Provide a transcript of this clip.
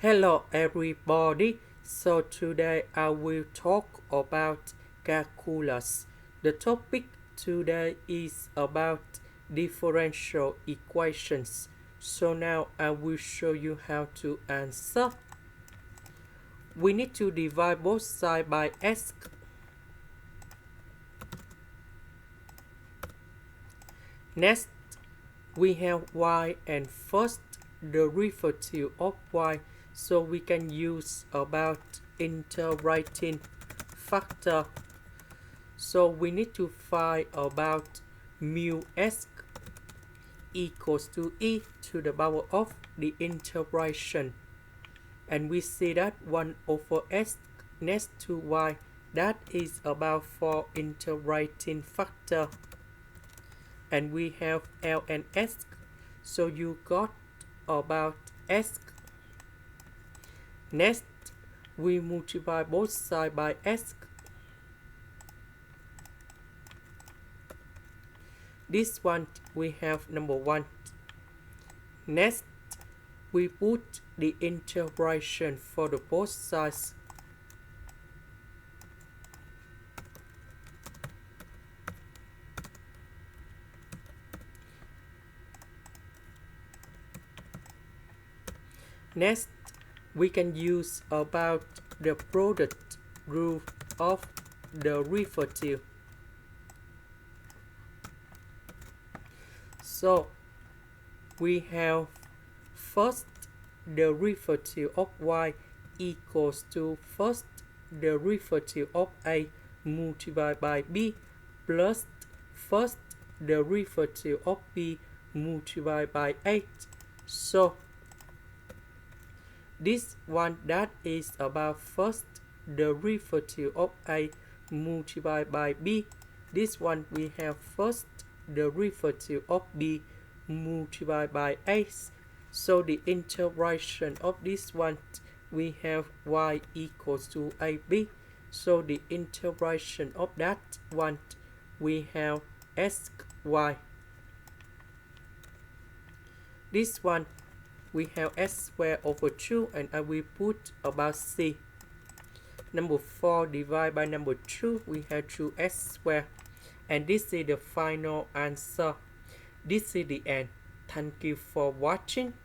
Hello everybody, so today I will talk about calculus. The topic today is about differential equations. So now I will show you how to answer. We need to divide both sides by x. Next, we have y and first derivative of y, so we can use about integrating factor. So we need to find about mu s equals to e to the power of the integration, and we see that 1 over s next to y, that is about 4 integrating factor, and we have L and S, so you got about S. Next, we multiply both sides by S. This one we have number 1. Next, we put the integration for the both sides. Next, we can use about the product rule of the derivative. So we have first derivative of y equals to first derivative of a multiplied by b plus first derivative of b multiplied by 8. So this one, that is about first derivative of a multiplied by b. This one we have first derivative of b multiplied by 8. So the integration of this one, we have y equals to ab. So the integration of that one, we have sy. This one we have s squared over 2, and I will put about c. Number 4 divided by number 2, we have 2s squared. And this is the final answer. This is the end. Thank you for watching.